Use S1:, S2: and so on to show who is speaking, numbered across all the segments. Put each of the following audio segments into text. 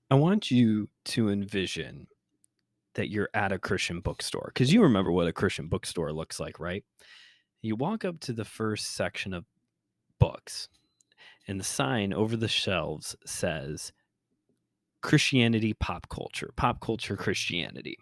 S1: I want you to envision that you're at a Christian bookstore because you remember what a Christian bookstore looks like, right? You walk up to the first section of books, and the sign over the shelves says Christianity pop culture Christianity.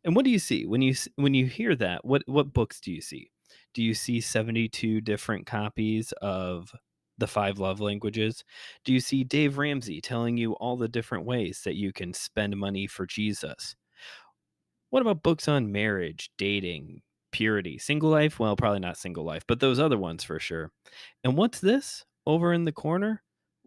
S1: And what do you see when you hear that? What books do you see? Do you see 72 different copies of the five love languages? Do you see Dave Ramsey telling you all the different ways that you can spend money for Jesus? What about books on marriage, dating, purity, single life? Well, probably not single life, but those other ones for sure. And what's this over in the corner?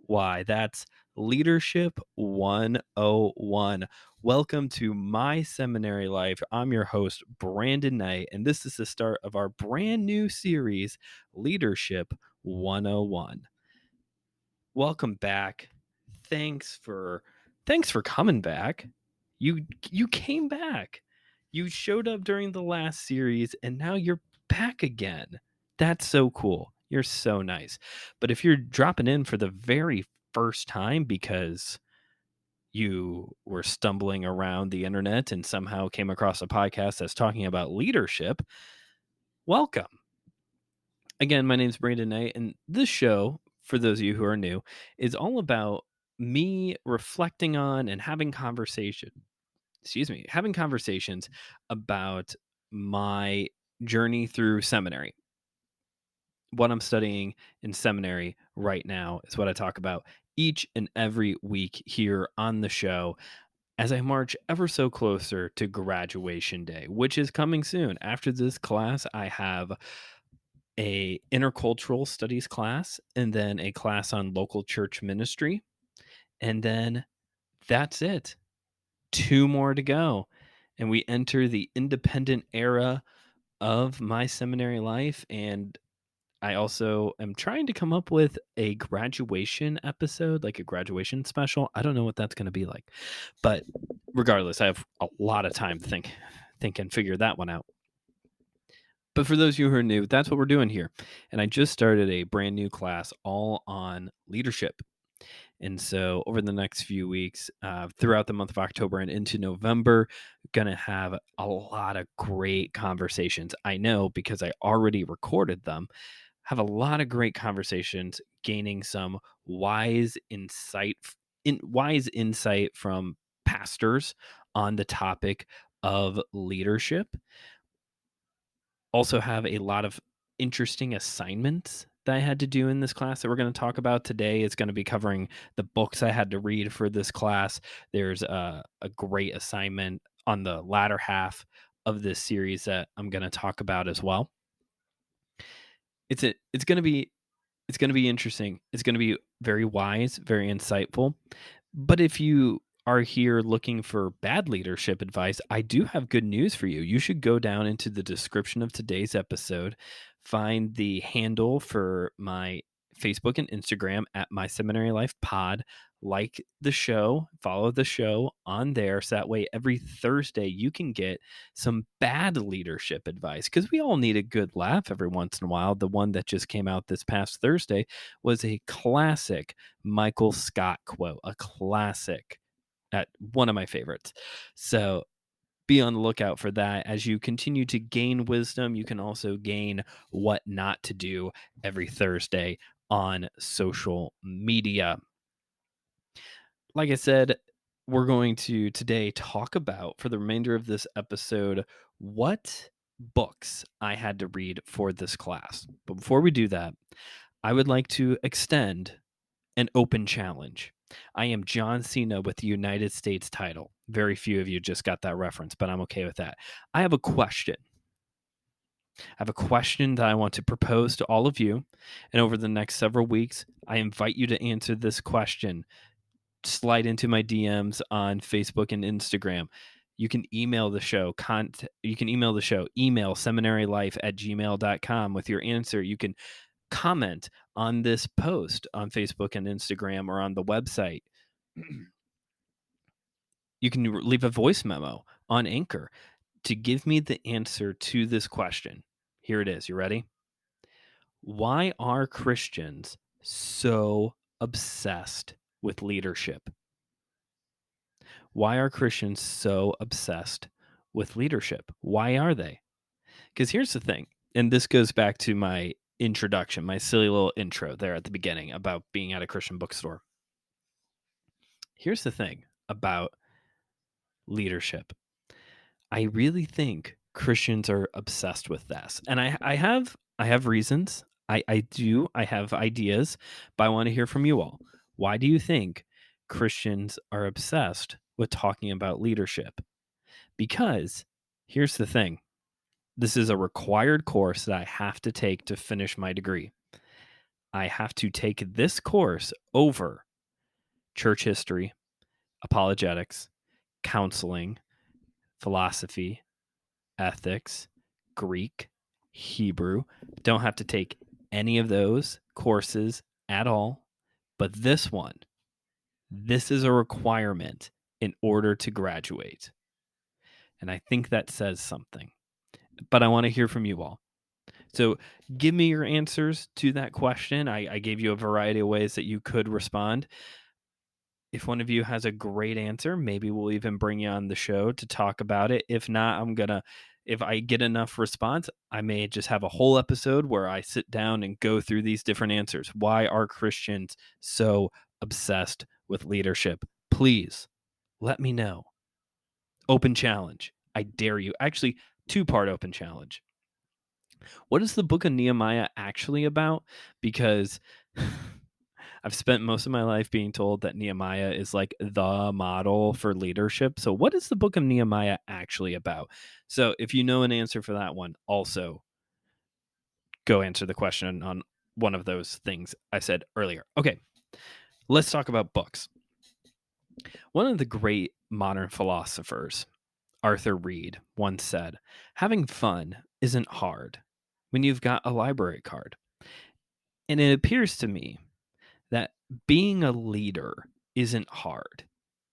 S1: Why, that's Leadership 101. Welcome to My Seminary Life. I'm your host, Brandon Knight, and this is the start of our brand new series, Leadership 101. Welcome back. Thanks for thanks for coming back. You came back. You showed up during the last series and now you're back again. That's so cool. You're so nice. But if you're dropping in for the very first time because you were stumbling around the internet and somehow came across a podcast that's talking about leadership, welcome. Again, my name's Brandon Knight, and this show, for those of you who are new, is all about me reflecting on and having having conversations about my journey through seminary. What I'm studying in seminary right now is what I talk about each and every week here on the show as I march ever so closer to graduation day, which is coming soon. After this class, I have a intercultural studies class and then a class on local church ministry, and then that's it. Two more to go, and we enter the independent era of my seminary life. And I also am trying to come up with a graduation episode, like a graduation special. I don't know what that's going to be like, but regardless, I have a lot of time to think and figure that one out. But for those of you who are new, that's what we're doing here. And I just started a brand new class all on leadership. And so over the next few weeks, throughout the month of October and into November, going to have a lot of great conversations. I know because I already recorded them, have a lot of great conversations, gaining some wise insight from pastors on the topic of leadership. Also have a lot of interesting assignments that I had to do in this class that we're going to talk about today. It's going to be covering the books I had to read for this class. There's a great assignment on the latter half of this series that I'm going to talk about as well. It's going to be interesting. It's going to be very wise, very insightful. But if you are here looking for bad leadership advice, I do have good news for you. You should go down into the description of today's episode, find the handle for my Facebook and Instagram at My Seminary Life Pod. Like the show, follow the show on there. So that way, every Thursday, you can get some bad leadership advice because we all need a good laugh every once in a while. The one that just came out this past Thursday was a classic Michael Scott quote, a classic, one of my favorites. So be on the lookout for that. As you continue to gain wisdom, you can also gain what not to do every Thursday on social media. Like I said, we're going to today talk about, for the remainder of this episode, what books I had to read for this class. But before we do that, I would like to extend an open challenge. I am John Cena with the United States title. Very few of you just got that reference, but I'm okay with that. I have a question. I have a question that I want to propose to all of you. And over the next several weeks, I invite you to answer this question. Slide into my DMs on Facebook and Instagram. You can email the show, email seminarylife@gmail.com with your answer. You can comment on this post on Facebook and Instagram or on the website. You can leave a voice memo on Anchor to give me the answer to this question. Here it is. You ready? Why are Christians so obsessed with leadership? Why are Christians so obsessed with leadership? Why are they? Because here's the thing, and this goes back to my introduction, my silly little intro there at the beginning about being at a Christian bookstore. Here's the thing about leadership. I really think Christians are obsessed with this. And I have reasons. I have ideas, but I want to hear from you all. Why do you think Christians are obsessed with talking about leadership? Because here's the thing. This is a required course that I have to take to finish my degree. I have to take this course over church history, apologetics, counseling, philosophy, ethics, Greek, Hebrew. Don't have to take any of those courses at all. But this is a requirement in order to graduate. And I think that says something. But I want to hear from you all. So give me your answers to that question. I gave you a variety of ways that you could respond. If one of you has a great answer, maybe we'll even bring you on the show to talk about it. If not, if I get enough response, I may just have a whole episode where I sit down and go through these different answers. Why are Christians so obsessed with leadership? Please let me know. Open challenge. I dare you. Actually, two-part open challenge. What is the book of Nehemiah actually about? Because I've spent most of my life being told that Nehemiah is like the model for leadership. So, what is the book of Nehemiah actually about? So, if you know an answer for that one, also go answer the question on one of those things I said earlier. Okay, let's talk about books. One of the great modern philosophers, Arthur Reed, once said, "Having fun isn't hard when you've got a library card." And it appears to me that being a leader isn't hard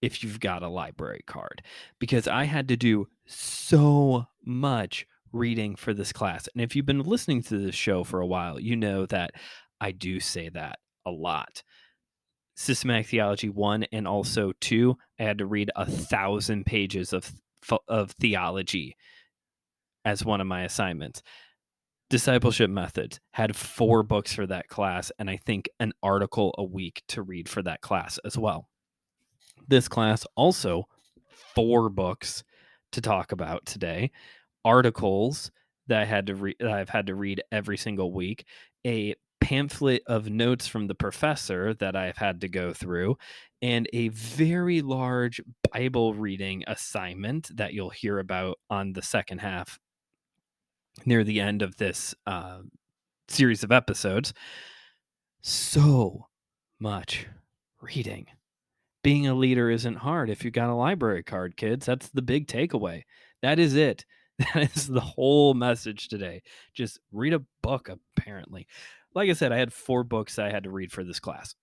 S1: if you've got a library card, because I had to do so much reading for this class. And if you've been listening to this show for a while, you know that I do say that a lot. Systematic Theology 1 and also 2, I had to read 1,000 pages of theology as one of my assignments. Discipleship Methods had 4 books for that class, and I think an article a week to read for that class as well. This class also 4 books to talk about today, articles that I've had to read every single week, a pamphlet of notes from the professor that I've had to go through, and a very large Bible reading assignment that you'll hear about on the second half near the end of this series of episodes. So much reading. Being a leader isn't hard if you got a library card, kids. That's the big takeaway. That is it. That is the whole message today. Just read a book, apparently. Like I said, I had 4 books I had to read for this class.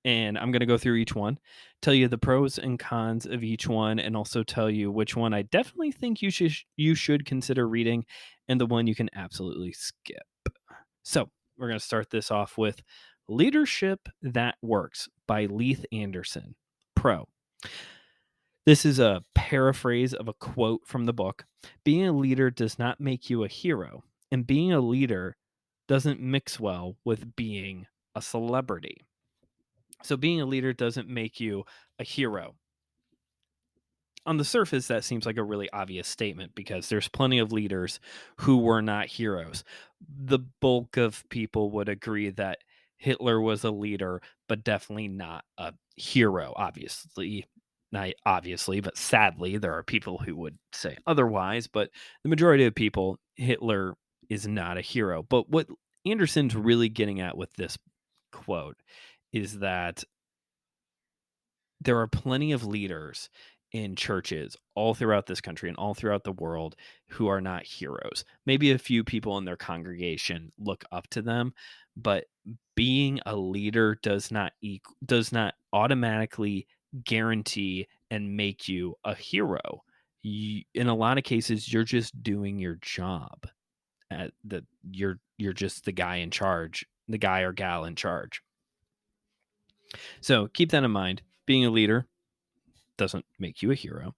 S1: And I'm going to go through each one, tell you the pros and cons of each one, and also tell you which one I definitely think you should consider reading and the one you can absolutely skip. So, we're going to start this off with Leadership That Works by Leith Anderson. Pro. This is a paraphrase of a quote from the book. Being a leader does not make you a hero, and being a leader doesn't mix well with being a celebrity. So, being a leader doesn't make you a hero. On the surface, that seems like a really obvious statement because there's plenty of leaders who were not heroes. The bulk of people would agree that Hitler was a leader, but definitely not a hero, obviously. Not obviously, but sadly, there are people who would say otherwise. But the majority of people, Hitler is not a hero. But what Anderson's really getting at with this quote is that there are plenty of leaders in churches all throughout this country and all throughout the world who are not heroes. Maybe a few people in their congregation look up to them, but being a leader does not automatically guarantee and make you a hero. In a lot of cases, you're just doing your job. You're just the guy in charge, the guy or gal in charge. So keep that in mind. Being a leader, doesn't make you a hero.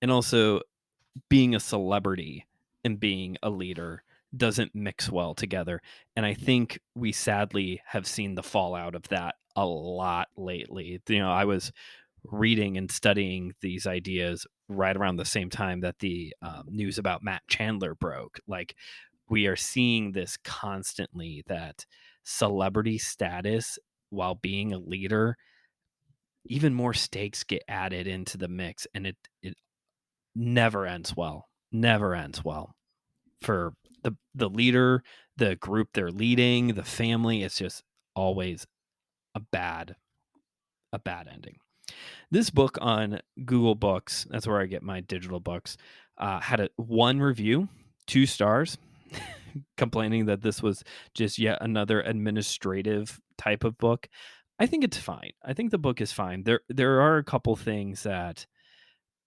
S1: And also, being a celebrity and being a leader doesn't mix well together. And I think we sadly have seen the fallout of that a lot lately. I was reading and studying these ideas right around the same time that the news about Matt Chandler broke. Like, we are seeing this constantly, that celebrity status, while being a leader, even more stakes get added into the mix, and it never ends well. Never ends well for the leader, the group they're leading, the family. It's just always a bad ending. This book on Google Books, that's where I get my digital books, had a 1 review, 2 stars, complaining that this was just yet another administrative type of book. I think it's fine. I think the book is fine. There are a couple things that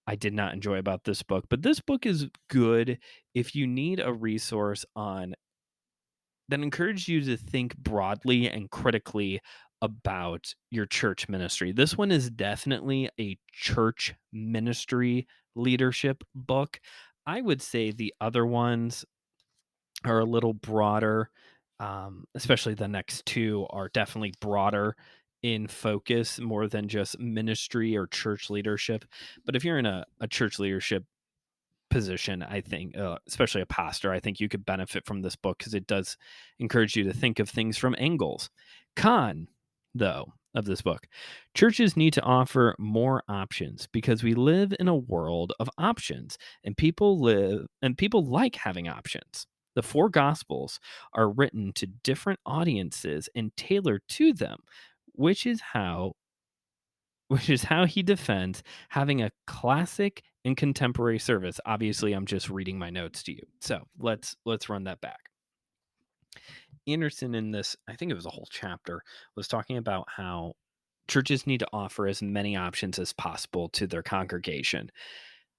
S1: I did not enjoy about this book, but this book is good if you need a resource on that encourages you to think broadly and critically about your church ministry. This one is definitely a church ministry leadership book. I would say the other ones are a little broader, especially the next two are definitely broader in focus more than just ministry or church leadership. But if you're in a church leadership position, I think, especially a pastor, I think you could benefit from this book because it does encourage you to think of things from angles. Con, though, of this book: churches need to offer more options because we live in a world of options, and people like having options. The 4 gospels are written to different audiences and tailored to them, which is how he defends having a classic and contemporary service. Obviously, I'm just reading my notes to you. So let's run that back. Anderson, in this, I think it was a whole chapter, was talking about how churches need to offer as many options as possible to their congregation.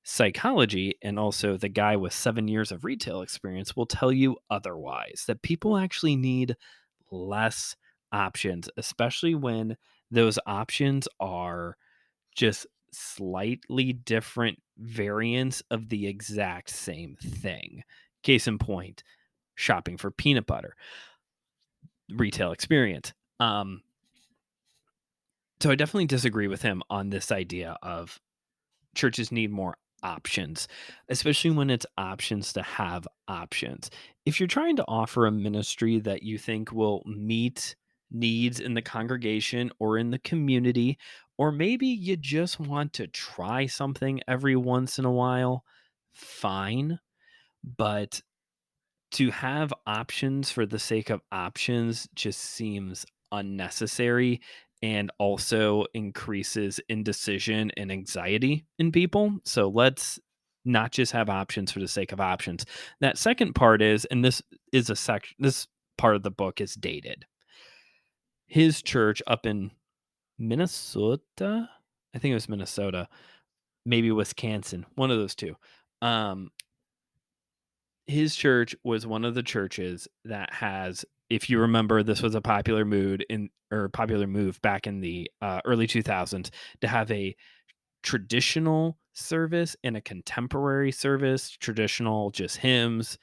S1: Psychology, and also the guy with 7 years of retail experience, will tell you otherwise, that people actually need less options, especially when those options are just slightly different variants of the exact same thing. Case in point, shopping for peanut butter, retail experience. So I definitely disagree with him on this idea of churches need more options, especially when it's options to have options. If you're trying to offer a ministry that you think will meet needs in the congregation or in the community, or maybe you just want to try something every once in a while, fine. But to have options for the sake of options just seems unnecessary, and also increases indecision and anxiety in people. So let's not just have options for the sake of options. That second part is, and this is a section, this part of the book is dated. His church up in Minnesota, I think it was Minnesota, maybe Wisconsin, one of those two. Um, his church was one of the churches that has, if you remember, this was a popular mood in or popular move back in the early 2000s, to have a traditional service and a contemporary service. Traditional, just hymns,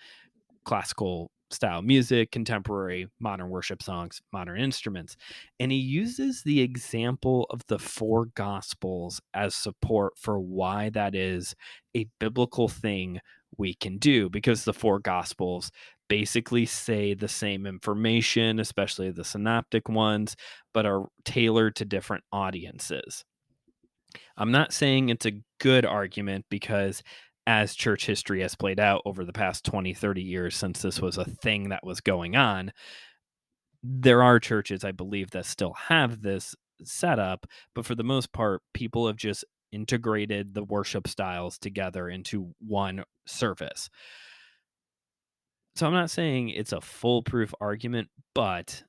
S1: classical style music, contemporary, modern worship songs, modern instruments. And he uses the example of the 4 gospels as support for why that is a biblical thing we can do, because the 4 gospels basically say the same information, especially the synoptic ones, but are tailored to different audiences. I'm not saying it's a good argument, because as church history has played out over the past 20, 30 years since this was a thing that was going on, there are churches, I believe, that still have this setup. But for the most part, people have just integrated the worship styles together into one service. So I'm not saying it's a foolproof argument, but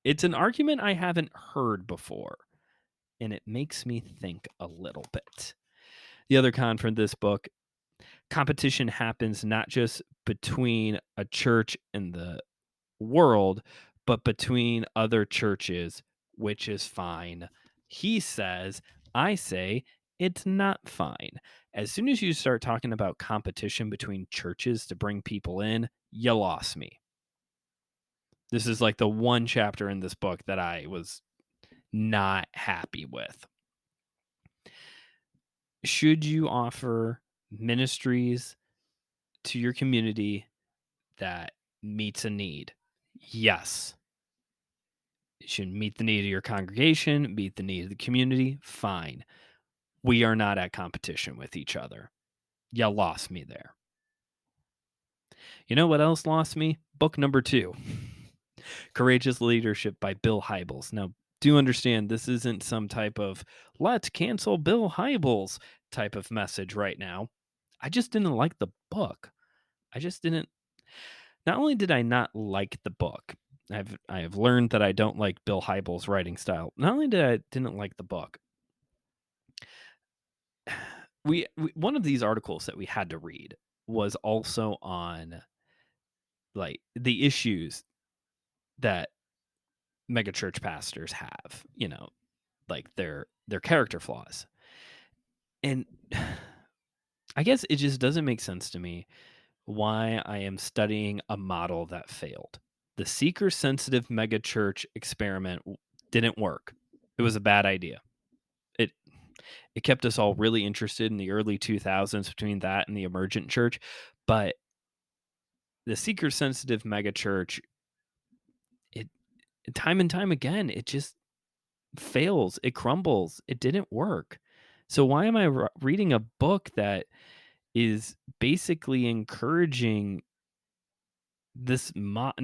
S1: it's an argument I haven't heard before, and it makes me think a little bit. The other con from this book: competition happens not just between a church and the world, but between other churches, which is fine. He says, I say, it's not fine. As soon as you start talking about competition between churches to bring people in, you lost me. This is like the one chapter in this book that I was not happy with. Should you offer ministries to your community that meets a need? Yes. It should meet the need of your congregation, meet the need of the community. Fine. We are not at competition with each other. You lost me there. You know what else lost me? Book number 2, Courageous Leadership by Bill Hybels. Now, do understand this isn't some type of let's cancel Bill Hybels type of message right now. I just didn't like the book. I just didn't. Not only did I not like the book, I have learned that I don't like Bill Hybels' writing style. Not only did I didn't like the book, we one of these articles that we had to read was also on like the issues that megachurch pastors have, like their character flaws. And I guess it just doesn't make sense to me why I am studying a model that failed. The seeker sensitive megachurch experiment didn't work. It was a bad idea. It it kept us all really interested in the early 2000s between that and the emergent church, but the seeker sensitive megachurch, it time and time again, it just fails. It crumbles. It didn't work. So why am I reading a book that is basically encouraging this not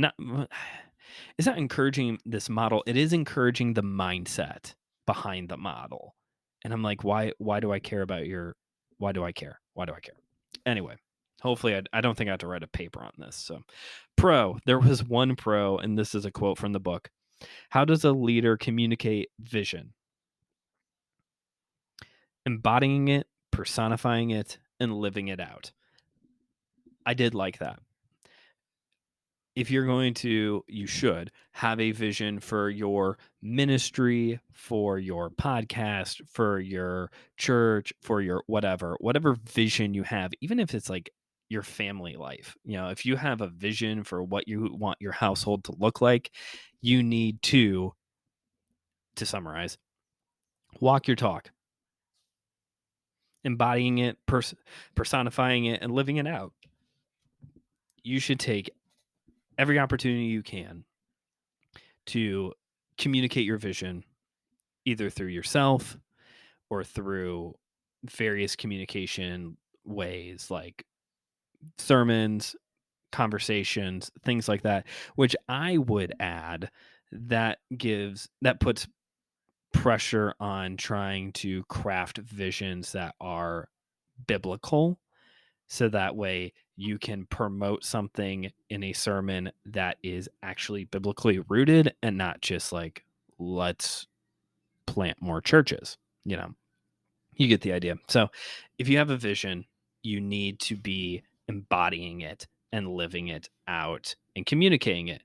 S1: it's not encouraging this model. It is encouraging the mindset behind the model. And I'm like, why do I care about your why do I care? Why do I care? Anyway, hopefully I don't think I have to write a paper on this. So there was one pro, and this is a quote from the book. How does a leader communicate vision? Embodying it, personifying it, and living it out. I did like that. If you're going to, you should have a vision for your ministry, for your podcast, for your church, for your whatever vision you have, even if it's like your family life. If you have a vision for what you want your household to look like, you need to summarize, walk your talk, embodying it, personifying it, and living it out. You should take every opportunity you can to communicate your vision, either through yourself or through various communication ways like sermons, conversations, things like that, which I would add that puts pressure on trying to craft visions that are biblical, so that way you can promote something in a sermon that is actually biblically rooted and not just like, let's plant more churches. You get the idea. So if you have a vision, you need to be embodying it and living it out and communicating it.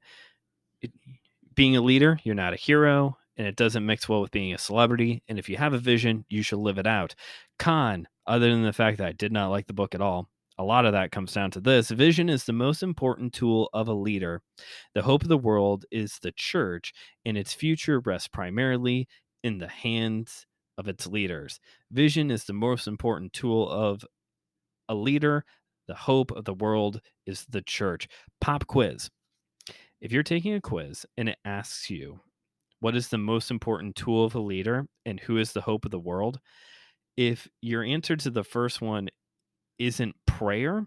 S1: Being a leader, you're not a hero, and it doesn't mix well with being a celebrity. And if you have a vision, you should live it out. Other than the fact that I did not like the book at all, a lot of that comes down to this: vision is the most important tool of a leader. The hope of the world is the church, and its future rests primarily in the hands of its leaders. Vision is the most important tool of a leader. The hope of the world is the church. Pop quiz. If you're taking a quiz and it asks you, what is the most important tool of a leader and who is the hope of the world? If your answer to the first one isn't prayer,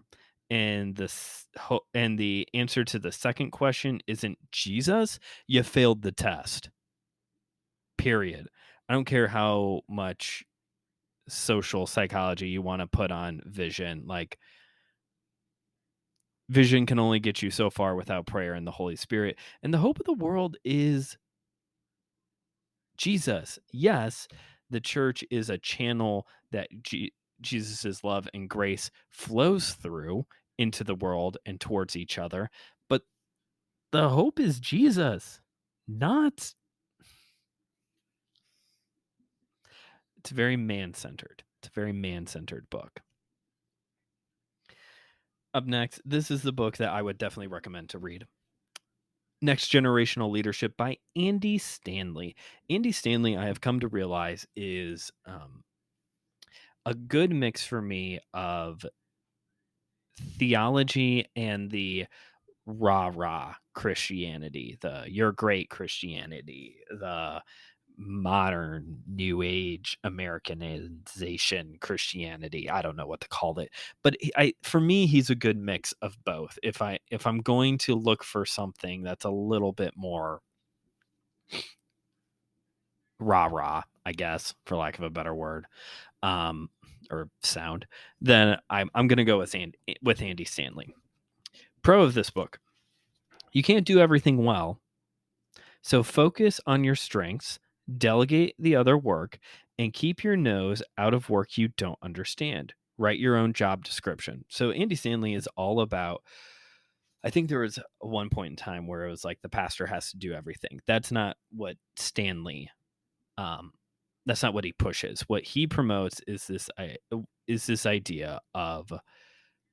S1: and the answer to the second question isn't Jesus, you failed the test. Period. I don't care how much social psychology you want to put on vision. Like, vision can only get you so far without prayer and the Holy Spirit. And the hope of the world is Jesus. Yes, the church is a channel that Jesus's love and grace flows through into the world and towards each other, but the hope is Jesus, not It's very man-centered. It's a very man-centered book. Up next, this is the book that I would definitely recommend to read. Next Generational Leadership by Andy Stanley. Andy Stanley, I have come to realize, is a good mix for me of theology and the rah-rah Christianity, the you're great Christianity, the modern new age Americanization Christianity. I don't know what to call it, but for me, he's a good mix of both. If I'm going to look for something that's a little bit more rah rah, I guess, for lack of a better word, um, or sound, then I'm gonna go with Andy Stanley. Pro of this book: you can't do everything well, so focus on your strengths, delegate the other work, and keep your nose out of work you don't understand. Write your own job description. So Andy Stanley is all about, I think there was one point in time where it was like the pastor has to do everything. That's not what Stanley um that's not what he pushes. What he promotes is this idea of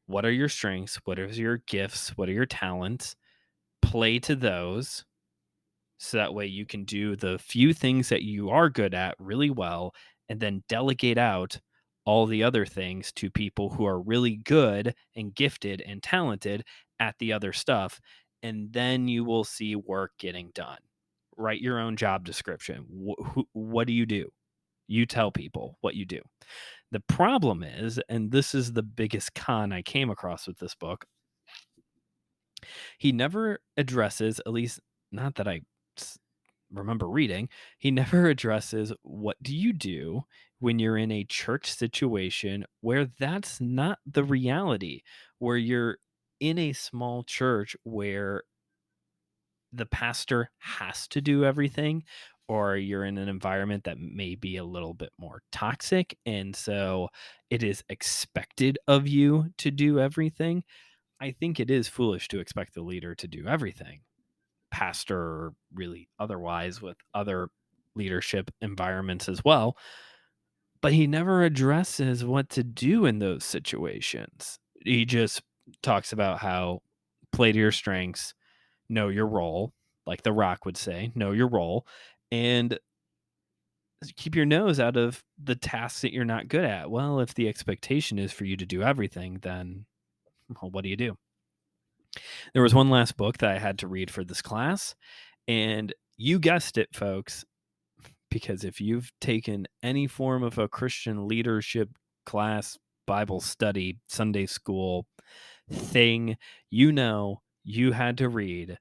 S1: what are your strengths, what are your gifts, what are your talents, play to those, so that way you can do the few things that you are good at really well, and then delegate out all the other things to people who are really good and gifted and talented at the other stuff, and then you will see work getting done. Write your own job description. What do you do? You tell people what you do. The problem is, and this is the biggest con I came across with this book, he never addresses, at least not that I remember reading, he never addresses what do you do when you're in a church situation where that's not the reality, where you're in a small church where the pastor has to do everything, or you're in an environment that may be a little bit more toxic, and so it is expected of you to do everything. I think it is foolish to expect the leader to do everything, pastor or really otherwise, with other leadership environments as well. But he never addresses what to do in those situations. He just talks about how play to your strengths, know your role, like The Rock would say, know your role, and keep your nose out of the tasks that you're not good at. Well, if the expectation is for you to do everything, then well, what do you do? There was one last book that I had to read for this class, and you guessed it, folks, because if you've taken any form of a Christian leadership class, Bible study, Sunday school thing, you know you had to read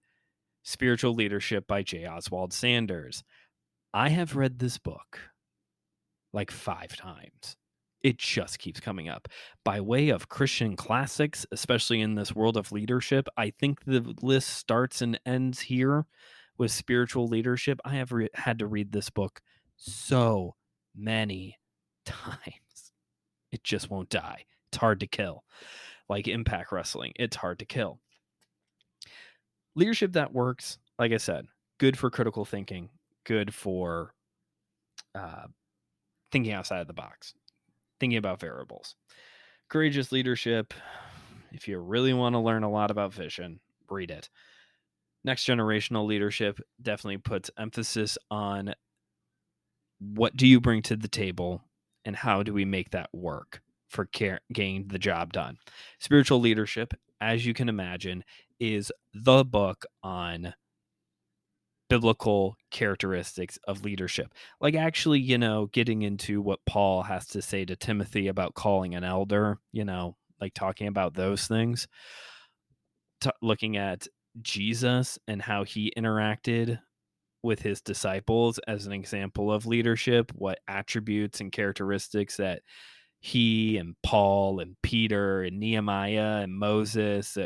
S1: Spiritual Leadership by J. Oswald Sanders. I have read this book like 5 times. It just keeps coming up. By way of Christian classics, especially in this world of leadership, I think the list starts and ends here with Spiritual Leadership. I have had to read this book so many times. It just won't die. It's hard to kill. Like Impact Wrestling, it's hard to kill. Leadership that works, like I said, good for critical thinking, good for thinking outside of the box, thinking about variables. Courageous Leadership, if you really want to learn a lot about vision, read it. Next Generational Leadership definitely puts emphasis on what do you bring to the table and how do we make that work for getting the job done. Spiritual Leadership, as you can imagine, is the book on biblical characteristics of leadership. Like actually, getting into what Paul has to say to Timothy about calling an elder, like talking about those things, looking at Jesus and how he interacted with his disciples as an example of leadership, what attributes and characteristics that he and Paul and Peter and Nehemiah and Moses,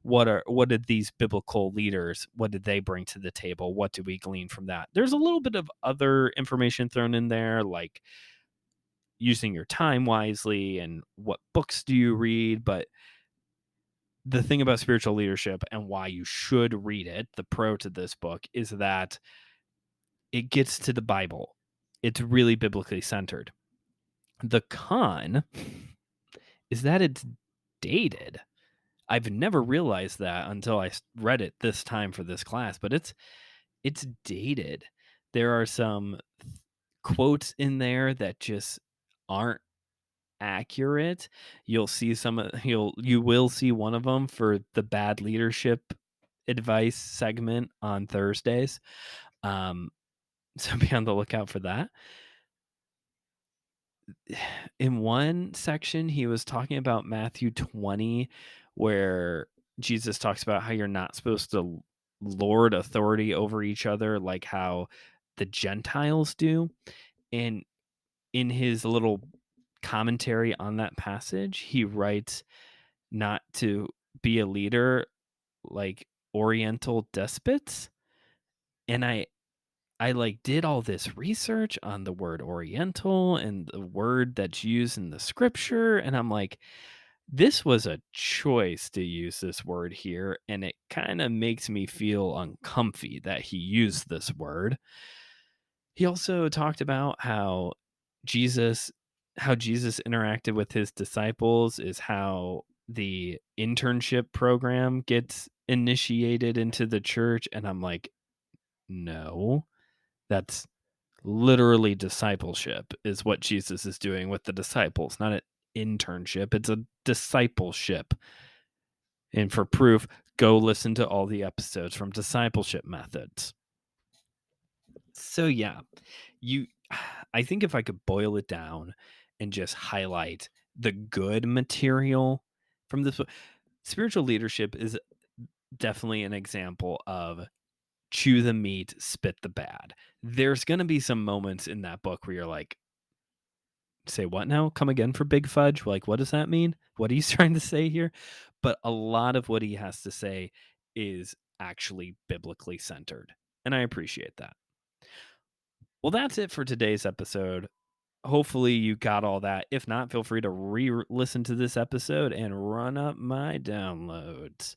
S1: what did these biblical leaders, what did they bring to the table? What do we glean from that? There's a little bit of other information thrown in there, like using your time wisely and what books do you read. But the thing about Spiritual Leadership and why you should read it, the pro to this book, is that it gets to the Bible. It's really biblically centered. The con is that it's dated. I've never realized that until I read it this time for this class, but it's dated. There are some quotes in there that just aren't accurate. You'll see you will see one of them for the bad leadership advice segment on Thursdays. Um, so be on the lookout for that. In one section, he was talking about Matthew 20, where Jesus talks about how you're not supposed to lord authority over each other like how the Gentiles do. And in his little commentary on that passage, he writes not to be a leader like Oriental despots. And I like did all this research on the word Oriental and the word that's used in the scripture. And I'm like, this was a choice to use this word here. And it kind of makes me feel uncomfy that he used this word. He also talked about Jesus how Jesus interacted with his disciples is how the internship program gets initiated into the church. And I'm like, no, that's literally discipleship is what Jesus is doing with the disciples, not an internship. It's a discipleship. And for proof, go listen to all the episodes from Discipleship Methods. So yeah, you I think if I could boil it down and just highlight the good material from this book, spiritual leadership is definitely an example of chew the meat, spit the bad. There's going to be some moments in that book where you're like, say what now? Come again for Big Fudge? Like, what does that mean? What are you trying to say here? But a lot of what he has to say is actually biblically centered. And I appreciate that. Well, that's it for today's episode. Hopefully you got all that. If not, feel free to re-listen to this episode and run up my downloads.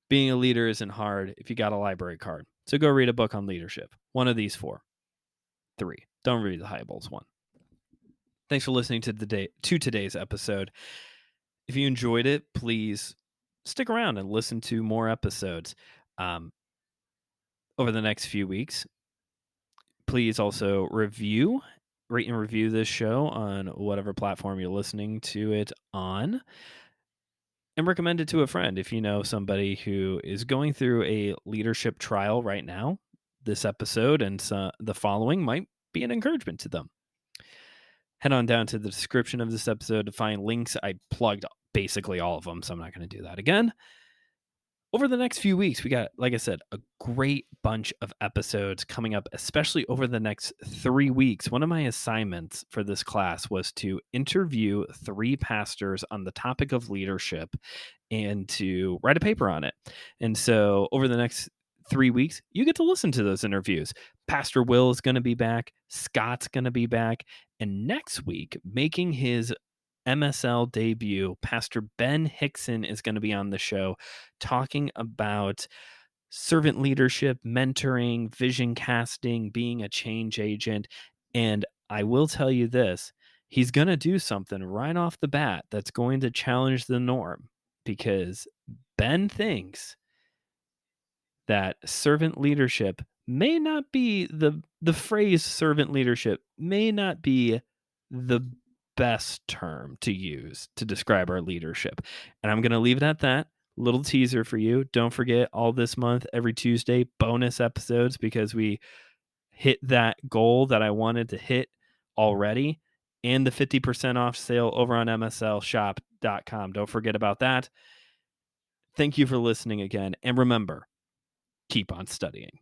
S1: Being a leader isn't hard if you got a library card. So go read a book on leadership. One of these four. 3. Don't read the Hybels one. Thanks for listening to today's episode. If you enjoyed it, please stick around and listen to more episodes over the next few weeks. Please also rate and review this show on whatever platform you're listening to it on. And recommend it to a friend if you know somebody who is going through a leadership trial right now. This episode and the following might be an encouragement to them. Head on down to the description of this episode to find links. I plugged basically all of them, so I'm not going to do that again. Over the next few weeks, we got, like I said, a great bunch of episodes coming up, especially over the next 3 weeks. One of my assignments for this class was to interview 3 pastors on the topic of leadership and to write a paper on it. And so over the next 3 weeks, you get to listen to those interviews. Pastor Will is going to be back. Scott's going to be back. And next week, making his MSL debut, Pastor Ben Hickson is going to be on the show talking about servant leadership, mentoring, vision casting, being a change agent. And I will tell you this, he's going to do something right off the bat that's going to challenge the norm because Ben thinks that servant leadership may not be the phrase servant leadership may not be the best term to use to describe our leadership. And I'm going to leave it at that. Little teaser for you. Don't forget all this month, every Tuesday, bonus episodes because we hit that goal that I wanted to hit already and the 50% off sale over on mslshop.com. Don't forget about that. Thank you for listening again. And remember, keep on studying.